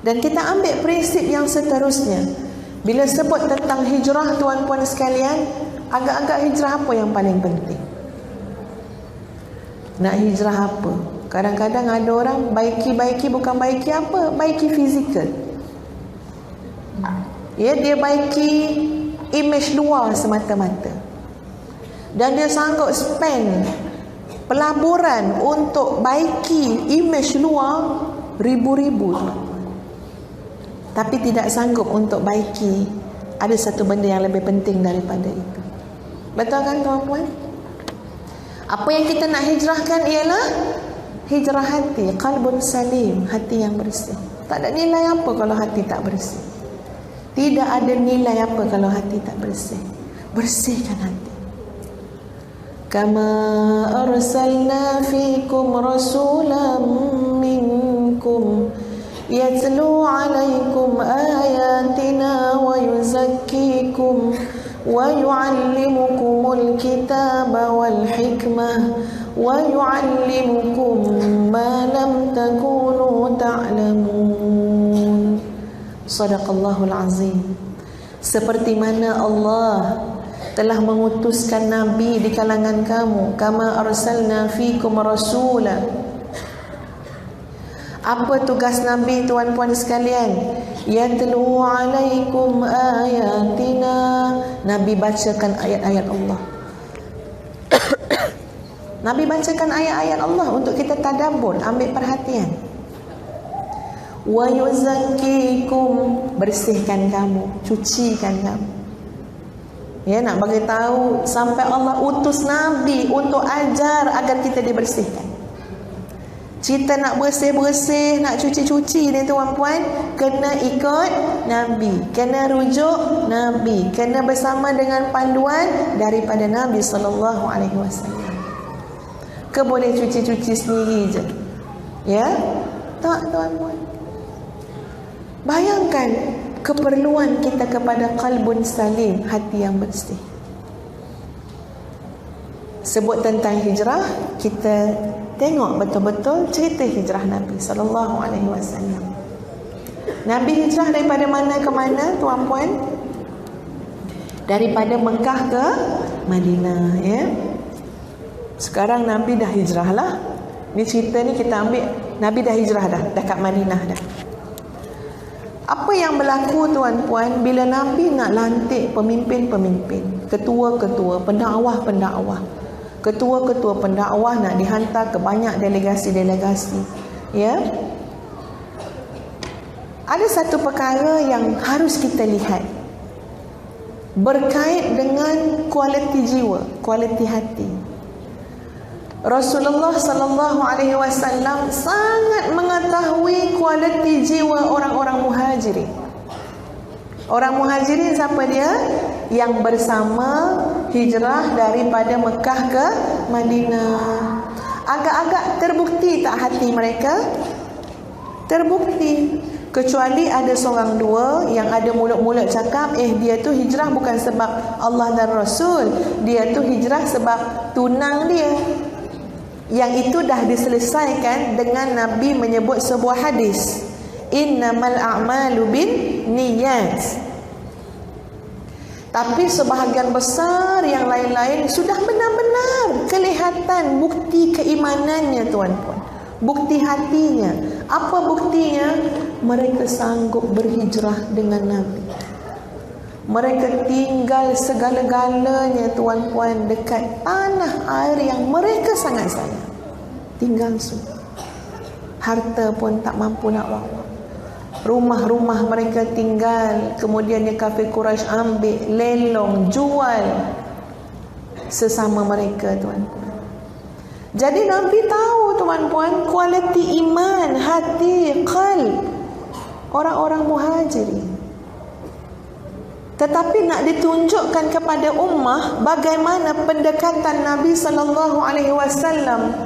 Dan kita ambil prinsip yang seterusnya. Bila sebut tentang hijrah, tuan-puan sekalian, agak-agak hijrah apa yang paling penting? Nak hijrah apa? Kadang-kadang ada orang baiki bukan baiki apa? Baiki fizikal. Ya, dia baiki image luar semata-mata. Dan dia sanggup spend pelaburan untuk baiki image luar ribu-ribu, tapi tidak sanggup untuk baiki ada satu benda yang lebih penting daripada itu. Betul kan tuan-puan? Apa yang kita nak hijrahkan ialah hijrah hati, qalbun salim, hati yang bersih. Tak ada nilai apa kalau hati tak bersih. Tidak ada nilai apa kalau hati tak bersih. Bersihkan hati. Kama arsalna fikum rasulan minkum yatlu alaikum ayatina wa yuzakkikum wa yuallimukumul kitaba wal hikmah wa yuallimukum ma lam takunu ta'lamun. Sadaqallahul azim. Seperti mana Allah telah mengutuskan Nabi di kalangan kamu, kama arsalna fikum rasula. Apa tugas Nabi, tuan-puan sekalian? Yatlu alaikum ayatina. Nabi bacakan ayat-ayat Allah. Nabi bacakan ayat-ayat Allah untuk kita tadabbur, ambil perhatian. Wa yuzakkikum, bersihkan kamu, cucikan kamu. Ya, nak bagi tahu sampai Allah utus Nabi untuk ajar agar kita dibersihkan. Kita nak bersih-bersih, nak cuci-cuci ni tuan-puan, kena ikut Nabi, kena rujuk Nabi, kena bersama dengan panduan daripada Nabi SAW. Ke boleh cuci-cuci sendiri je? Ya? Tak tuan-puan. Bayangkan keperluan kita kepada qalbun salim, hati yang bersih. Sebut tentang hijrah, kita tengok betul-betul cerita hijrah Nabi SAW. Nabi hijrah daripada mana ke mana tuan-puan? Daripada Mekah ke Madinah, ya. Sekarang Nabi dah hijrah lah. Ni cerita ni kita ambil Nabi dah hijrah dah, dekat Madinah dah. Apa yang berlaku tuan-puan bila Nabi nak lantik pemimpin-pemimpin, ketua-ketua, pendakwah-pendakwah, ketua-ketua pendakwah nak dihantar ke banyak delegasi-delegasi, ya. Ada satu perkara yang harus kita lihat berkait dengan kualiti jiwa, kualiti hati. Rasulullah sallallahu alaihi wasallam sangat mengetahui kualiti jiwa orang-orang muhajirin. Orang muhajirin siapa dia? Yang bersama hijrah daripada Mekah ke Madinah. Agak-agak terbukti tak hati mereka? Terbukti. Kecuali ada seorang dua yang ada mulut-mulut cakap, dia tu hijrah bukan sebab Allah dan Rasul, dia tu hijrah sebab tunang dia. Yang itu dah diselesaikan dengan Nabi menyebut sebuah hadis, innamal a'malu bin niyat. Tapi sebahagian besar yang lain-lain sudah benar-benar kelihatan bukti keimanannya tuan-puan, bukti hatinya. Apa buktinya? Mereka sanggup berhijrah dengan Nabi. Mereka tinggal segala-galanya tuan-puan dekat tanah air yang mereka sangat sayang. Tinggal semua. Harta pun tak mampu nak bawa. Rumah-rumah mereka tinggal. Kemudian kafir Quraisy ambil, lelong, jual sesama mereka tuan-puan. Jadi Nabi tahu tuan-puan kualiti iman, hati, qalb orang-orang muhajirin. Tetapi nak ditunjukkan kepada ummah bagaimana pendekatan Nabi sallallahu alaihi wasallam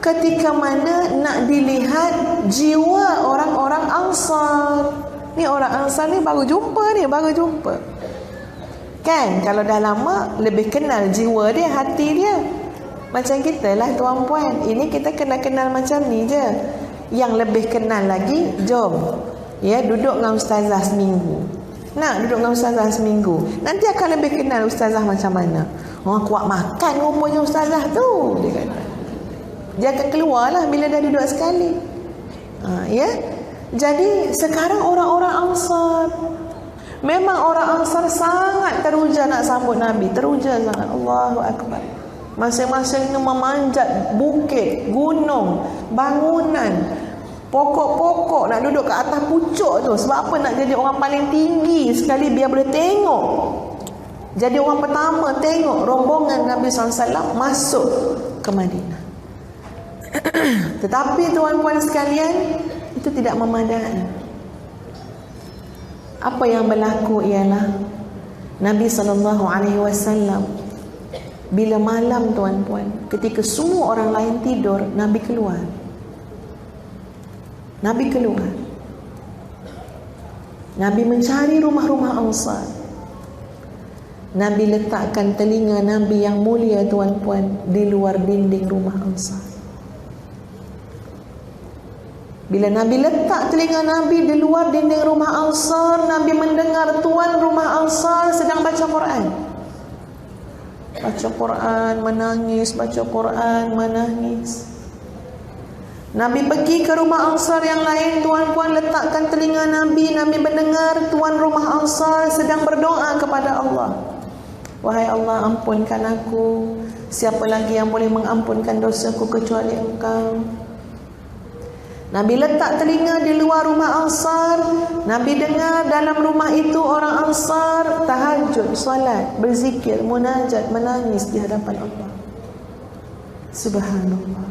ketika mana nak dilihat jiwa orang-orang Ansar. Ni orang Ansar ni baru jumpa. Kan kalau dah lama lebih kenal jiwa dia, hati dia. Macam kita lah tuan-puan. Ini kita kenal-kenal macam ni je. Yang lebih kenal lagi, jom Ya, duduk dengan ustazah seminggu. Nak duduk dengan ustazah seminggu, nanti akan lebih kenal ustazah macam mana. Orang kuat makan rupanya ustazah tu, dia kata. Dia akan keluarlah bila dah duduk sekali. Ya. Jadi sekarang orang-orang Ansar, memang orang Ansar sangat teruja nak sambut Nabi, teruja sangat. Allahu Akbar. Masing-masing memanjat bukit, gunung, bangunan, pokok-pokok, nak duduk ke atas pucuk tu. Sebab apa? Nak jadi orang paling tinggi sekali biar boleh tengok. Jadi orang pertama tengok rombongan Nabi SAW masuk ke Madinah. Tetapi tuan-puan sekalian, itu tidak memadai. Apa yang berlaku ialah Nabi SAW bila malam, tuan-puan, ketika semua orang lain tidur, Nabi keluar. Nabi keluar. Nabi mencari rumah-rumah Ansar. Nabi letakkan telinga Nabi yang mulia, tuan-puan, di luar dinding rumah Ansar. Bila Nabi letak telinga Nabi di luar dinding rumah Ansar, Nabi mendengar tuan rumah Ansar sedang baca Quran. Baca Quran, menangis, baca Quran, menangis. Nabi pergi ke rumah Ansar yang lain, tuan-puan, letakkan telinga Nabi. Nabi mendengar tuan rumah Ansar sedang berdoa kepada Allah. Wahai Allah, ampunkan aku. Siapa lagi yang boleh mengampunkan dosaku kecuali Engkau? Nabi letak telinga di luar rumah Ansar. Nabi dengar dalam rumah itu orang Ansar tahajud, solat, berzikir, munajat, menangis di hadapan Allah. Subhanallah.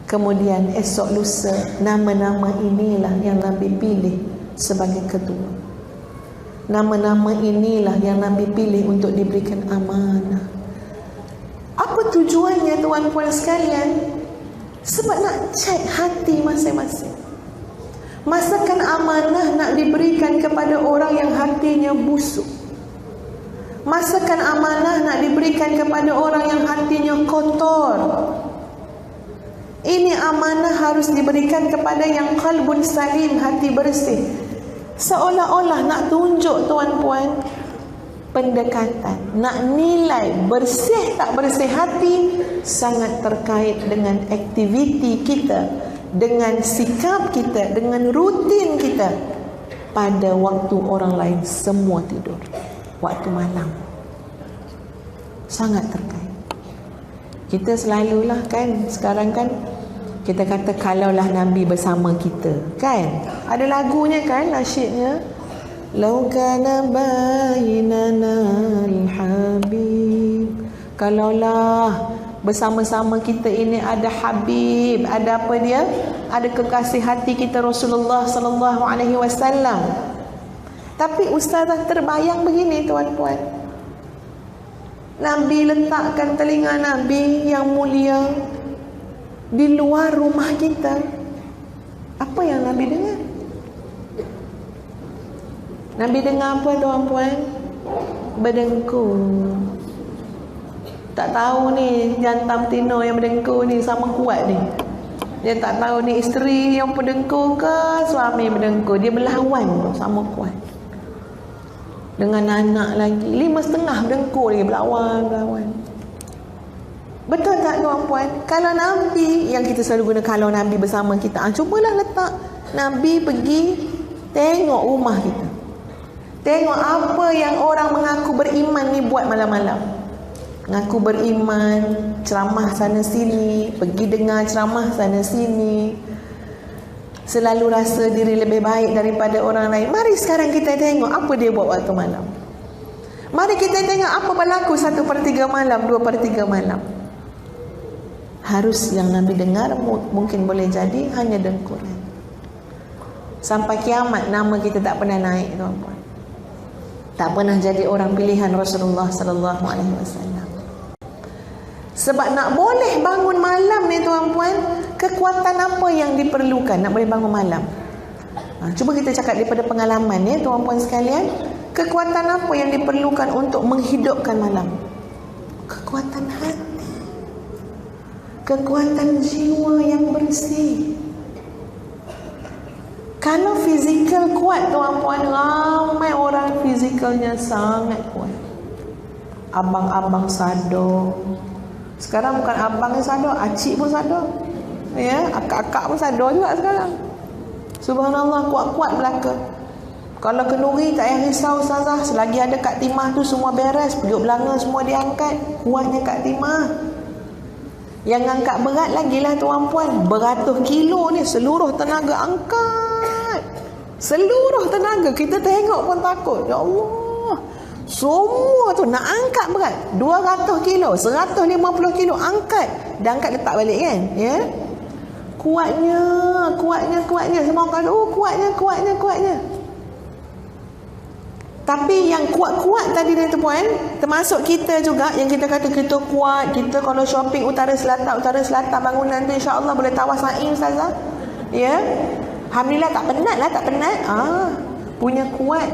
Kemudian esok lusa, nama-nama inilah yang Nabi pilih sebagai ketua. Nama-nama inilah yang Nabi pilih untuk diberikan amanah. Apa tujuannya, tuan-puan sekalian? Sebab nak cek hati masing-masing. Masakan amanah nak diberikan kepada orang yang hatinya busuk. Masakan amanah nak diberikan kepada orang yang hatinya kotor. Ini amanah harus diberikan kepada yang qalbun salim, hati bersih. Seolah-olah nak tunjuk, tuan-puan, pendekatan, nak nilai bersih tak bersih hati sangat terkait dengan aktiviti kita, dengan sikap kita, dengan rutin kita pada waktu orang lain semua tidur, waktu malam. Sangat terkait. Kita selalulah kan, sekarang kan kita kata kalaulah Nabi bersama kita, kan? Ada lagunya kan, nasyidnya. Lau kana bainana al-habib. Kalaulah bersama-sama kita ini ada Habib, ada apa dia? Ada kekasih hati kita Rasulullah sallallahu alaihi wasallam. Tapi ustazah terbayang begini, tuan-puan. Nabi letakkan telinga Nabi yang mulia di luar rumah kita. Apa yang Nabi dengar? Nabi dengar apa, tuan-puan? Berdengkur. Tak tahu ni jantan betina yang berdengkur ni sama kuat ni. Dia tak tahu ni isteri yang berdengkur ke suami berdengkur. Dia berlawan tu sama kuat. Dengan anak lagi 5,5 berdengkur lagi, berlawan. Betul tak, tuan-puan? Kalau Nabi, yang kita selalu guna kalau Nabi bersama kita, cubalah letak Nabi pergi tengok rumah kita. Tengok apa yang orang mengaku beriman ni buat malam-malam. Mengaku beriman, ceramah sana sini, pergi dengar ceramah sana sini, selalu rasa diri lebih baik daripada orang lain. Mari sekarang kita tengok apa dia buat waktu malam. Mari kita tengok apa berlaku 1/3 malam, 2/3 malam. Harus yang Nabi dengar mungkin boleh jadi hanya dengkuran. Sampai kiamat nama kita tak pernah naik, tuan-puan. Tak pernah jadi orang pilihan Rasulullah sallallahu alaihi wasallam. Sebab nak boleh bangun malam ni, tuan-puan, kekuatan apa yang diperlukan nak boleh bangun malam? Cuba kita cakap daripada pengalaman ya, tuan-puan sekalian. Kekuatan apa yang diperlukan untuk menghidupkan malam? Kekuatan hati. Kekuatan jiwa yang bersih. Kalau fizikal kuat tuan-puan, ramai orang fizikalnya sangat kuat. Abang-abang sadar. Sekarang bukan abang yang sadar, acik pun sadar. Ya, akak-akak pun sadar juga sekarang. Subhanallah, kuat-kuat belaka. Kalau kenduri tak payah risau Ustazah, selagi ada Kak Timah tu semua beres, periuk belanga semua diangkat. Kuatnya Kak Timah. Yang angkat berat lagi lah tuan-puan, beratus kilo ni seluruh tenaga angkat. Seluruh tenaga, kita tengok pun takut. Ya Allah, semua tu nak angkat berat 200 kilo, 150 kilo angkat. Dan angkat letak balik kan. Ya, kuatnya. Semua orang kata, oh kuatnya. Tapi yang kuat-kuat tadi ni tu puan, termasuk kita juga yang kita kata kita kuat, kita kalau shopping utara selatan bangunan tu insya-Allah boleh tawar saing Ustazah. Ya. Alhamdulillah tak penat. Punya kuat.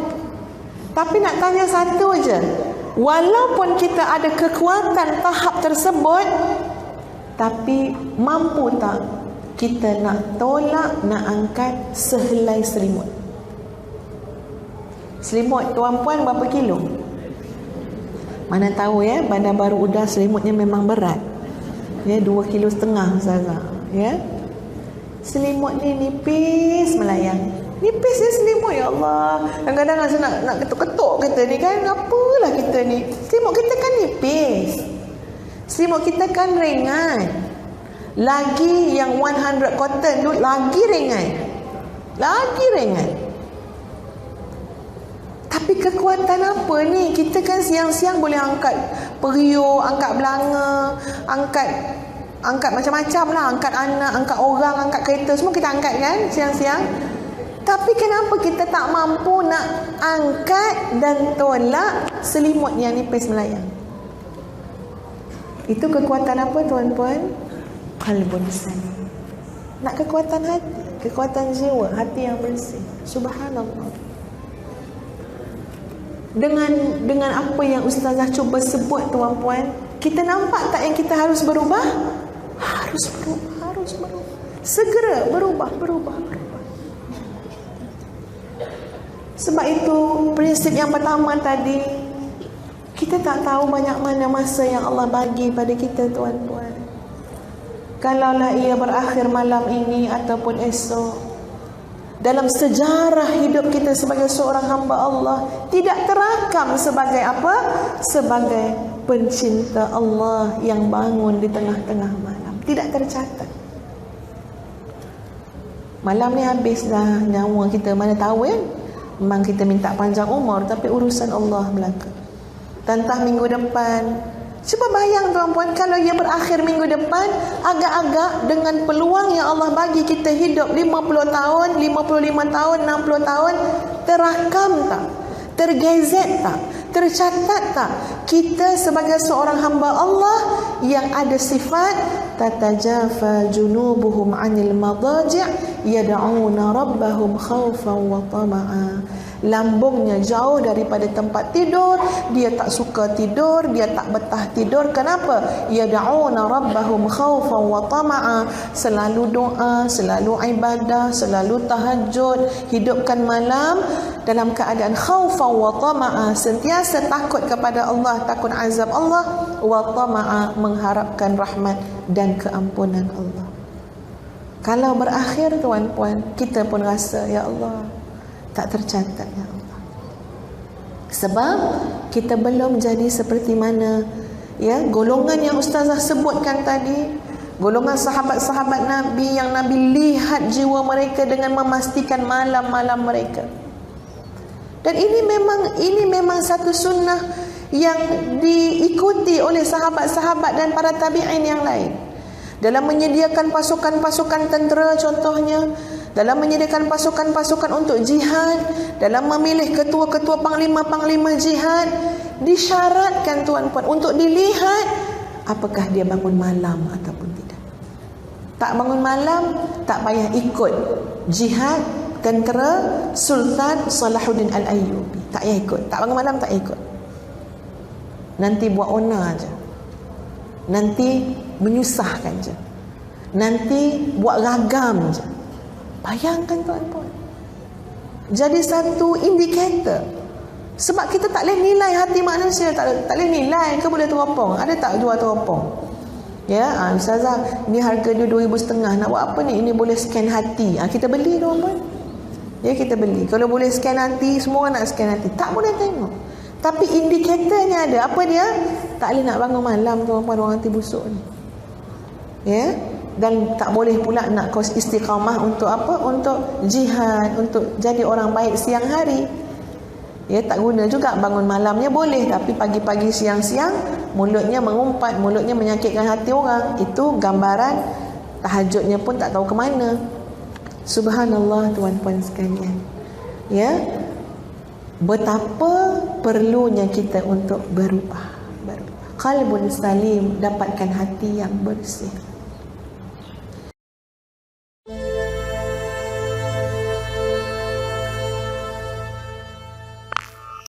Tapi nak tanya satu je. Walaupun kita ada kekuatan tahap tersebut, tapi mampu tak kita nak tolak, nak angkat sehelai selimut? Selimut tuan-puan berapa kilo? Mana tahu ya, Bandar Baru Udah selimutnya memang berat. Ya, 2,5 kilo Ustazah. Ya. Selimut ni nipis melayang. Nipis ya selimut, ya Allah. Kadang-kadang rasa nak ketuk-ketuk kita ni kan. Apalah kita ni. Selimut kita kan nipis. Selimut kita kan ringan. Lagi yang 100 cotton tu lagi ringan. Tapi kekuatan apa ni? Kita kan siang-siang boleh angkat periuk, angkat belanga, angkat macam-macam lah. Angkat anak, angkat orang, angkat kereta, semua kita angkat kan siang-siang. Tapi kenapa kita tak mampu nak angkat dan tolak selimut yang nipis melayang? Itu kekuatan apa tuan-puan? Qalbun salim. Nak kekuatan hati, kekuatan jiwa, hati yang bersih. Subhanallah. Dengan apa yang Ustazah cuba sebut tuan-puan, kita nampak tak yang kita harus berubah? Harus berubah. Segera berubah. Sebab itu prinsip yang pertama tadi, kita tak tahu banyak mana masa yang Allah bagi pada kita tuan-puan. Kalaulah ia berakhir malam ini ataupun esok, dalam sejarah hidup kita sebagai seorang hamba Allah tidak terakam sebagai apa? Sebagai pencinta Allah yang bangun di tengah-tengah malam. Tidak tercatat. Malam ni habis dah nyawa kita, mana tahu kan? Memang kita minta panjang umur, tapi urusan Allah belaka. Tantah minggu depan. Cuba bayang tuan-puan, kalau ia berakhir minggu depan, agak-agak dengan peluang yang Allah bagi kita hidup 50 tahun, 55 tahun, 60 tahun, terakam tak? Tergezet tak? Tercatat tak? Kita sebagai seorang hamba Allah yang ada sifat tatajafa junubuhum 'anil madaji' yad'una rabbahum khaufan wa tama'a. Lambungnya jauh daripada tempat tidur, dia tak suka tidur, dia tak betah tidur. Kenapa? Yad'una rabbahum khaufan wa tama'a. Selalu doa, selalu ibadah, selalu tahajud, hidupkan malam dalam keadaan khaufan wa tama'a, sentiasa takut kepada Allah, takut azab Allah, wa tama'a, mengharapkan rahmat dan keampunan Allah. Kalau berakhir tuan-puan, kita pun rasa ya Allah tak tercatat ya Allah. Sebab kita belum jadi seperti mana ya golongan yang Ustazah sebutkan tadi, golongan sahabat-sahabat Nabi yang Nabi lihat jiwa mereka dengan memastikan malam-malam mereka. Dan ini memang satu sunnah yang diikuti oleh sahabat-sahabat dan para tabi'in yang lain. Dalam menyediakan pasukan-pasukan tentera contohnya, dalam menyediakan pasukan-pasukan untuk jihad, dalam memilih ketua-ketua panglima-panglima jihad, disyaratkan tuan-puan untuk dilihat apakah dia bangun malam ataupun tidak. Tak bangun malam, tak payah ikut jihad tentera Sultan Salahuddin Al-Ayyubi. Tak payah ikut. Tak bangun malam, tak payah ikut. Nanti buat onar aja. Nanti menyusahkan je. Nanti buat ragam je. Bayangkan tuan-puan. jadi satu indikator. Sebab kita tak boleh nilai hati manusia, tak boleh nilai ke boleh teropong. Ada tak jual teropong? Ya, ustazah, ni harga dia 2,500, nak buat apa ni? Ini boleh scan hati. Kita beli tuan-tuan. Ya, kita beli. Kalau boleh scan hati, semua orang nak scan hati. Tak boleh tengok. Tapi indikatornya ada. Apa dia? Tak boleh nak bangun malam tuan-tuan, orang hati busuk ni. Ya, dan tak boleh pula nak kos istiqamah untuk apa? Untuk jihad, untuk jadi orang baik siang hari. Ya, tak guna juga bangun malamnya boleh, tapi pagi-pagi siang-siang mulutnya mengumpat, mulutnya menyakitkan hati orang. Itu gambaran tahajudnya pun tak tahu ke mana. Subhanallah tuan-tuan sekalian. Ya, betapa perlunya kita untuk berubah. Qalbun salim, dapatkan hati yang bersih.